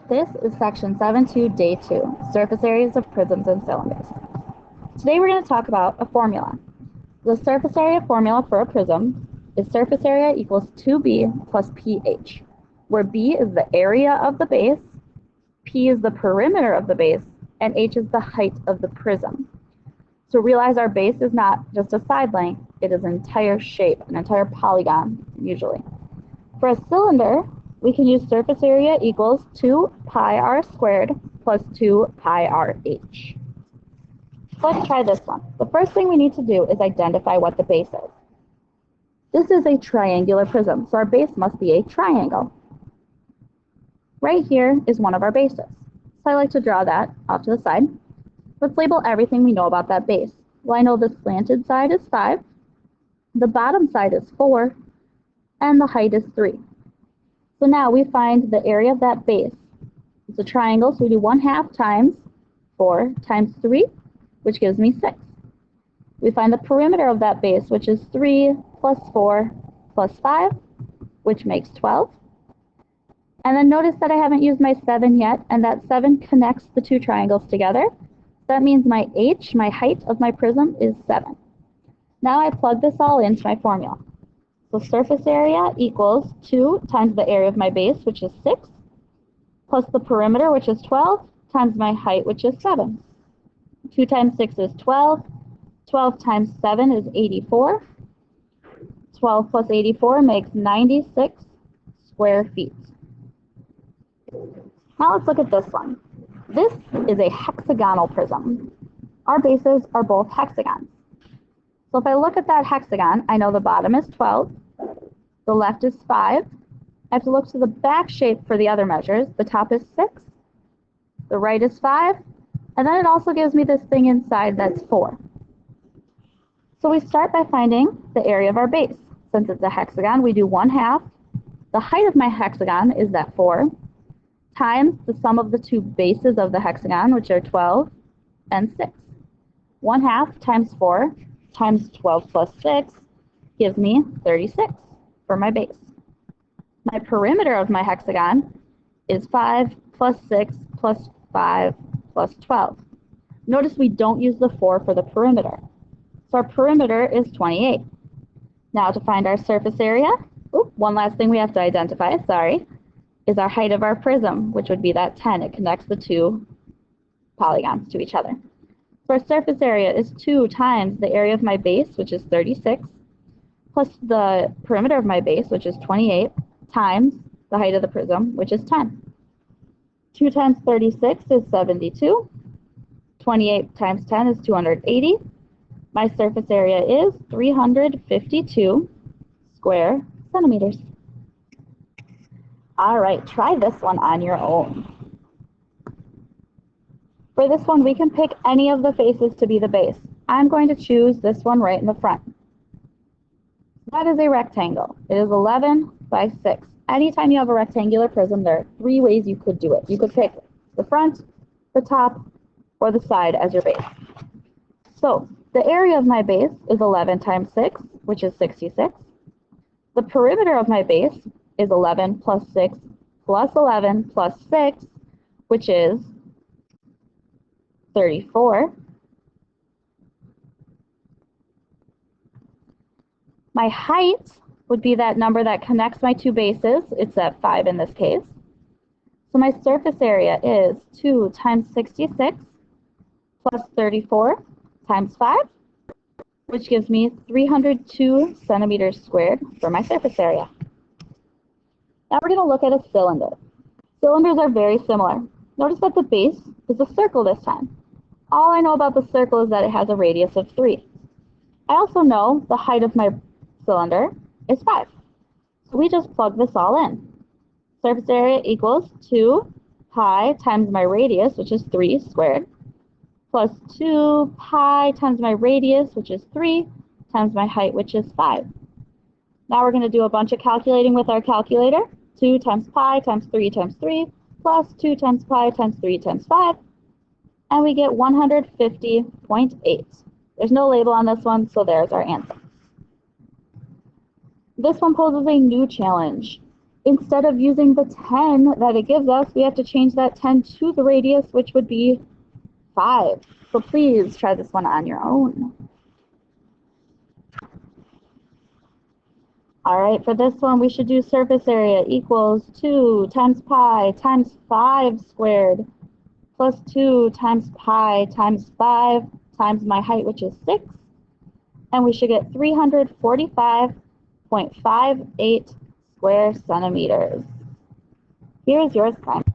This is section 7.2, day 2, surface areas of prisms and cylinders. Today we're going to talk about a formula. The surface area formula for a prism is surface area equals 2b plus ph, where b is the area of the base, p is the perimeter of the base, and h is the height of the prism. So realize our base is not just a side length, it is an entire shape, an entire polygon, usually. For a cylinder, we can use surface area equals 2 pi r squared plus 2 pi r h. Let's try this one. The first thing we need to do is identify what the base is. This is a triangular prism, so our base must be a triangle. Right here is one of our bases. So I like to draw that off to the side. Let's label everything we know about that base. Well, I know the slanted side is 5, the bottom side is 4, and the height is 3. So now we find the area of that base. It's a triangle, so we do 1/2 times 4 times 3, which gives me 6. We find the perimeter of that base, which is 3 plus 4 plus 5, which makes 12. And then notice that I haven't used my 7 yet, and that 7 connects the two triangles together. That means my h, my height of my prism, is 7. Now I plug this all into my formula. So surface area equals 2 times the area of my base, which is 6, plus the perimeter, which is 12, times my height, which is 7. 2 times 6 is 12. 12 times 7 is 84. 12 plus 84 makes 96 square feet. Now let's look at this one. This is a hexagonal prism. Our bases are both hexagons. So if I look at that hexagon, I know the bottom is 12, the left is 5. I have to look to the back shape for the other measures. The top is 6, the right is 5, and then it also gives me this thing inside that's 4. So we start by finding the area of our base. Since it's a hexagon, we do 1/2. The height of my hexagon is that 4, times the sum of the two bases of the hexagon, which are 12 and 6. 1/2 times 4 times 12 plus 6 gives me 36 for my base. My perimeter of my hexagon is 5 plus 6 plus 5 plus 12. Notice we don't use the 4 for the perimeter. So our perimeter is 28. Now to find our surface area, one last thing we have to identify, is our height of our prism, which would be that 10. It connects the two polygons to each other. So our surface area is 2 times the area of my base, which is 36, plus the perimeter of my base, which is 28, times the height of the prism, which is 10. 2 times 36 is 72. 28 times 10 is 280. My surface area is 352 square centimeters. All right, try this one on your own. For this one, we can pick any of the faces to be the base. I'm going to choose this one right in the front. That is a rectangle. It is 11 by 6. Anytime you have a rectangular prism, there are 3 ways you could do it. You could pick the front, the top, or the side as your base. So the area of my base is 11 times 6, which is 66. The perimeter of my base is 11 plus 6 plus 11 plus 6, which is 34. My height would be that number that connects my two bases. It's at 5 in this case. So my surface area is 2 times 66 plus 34 times 5, which gives me 302 centimeters squared for my surface area. Now we're going to look at a cylinder. Cylinders are very similar. Notice that the base is a circle this time. All I know about the circle is that it has a radius of 3. I also know the height of my cylinder is 5. So we just plug this all in. Surface area equals 2 pi times my radius, which is 3 squared, plus 2 pi times my radius, which is 3, times my height, which is 5. Now we're going to do a bunch of calculating with our calculator. 2 times pi times 3 times 3, plus 2 times pi times 3 times 5, and we get 150.8. There's no label on this one, so there's our answer. This one poses a new challenge. instead of using the 10 that it gives us, we have to change that 10 to the radius, which would be 5. So please try this one on your own. All right, for this one, we should do surface area equals 2 times pi times 5 squared plus 2 times pi times 5 times my height, which is 6. And we should get 345.58 square centimeters. Here's your assignment.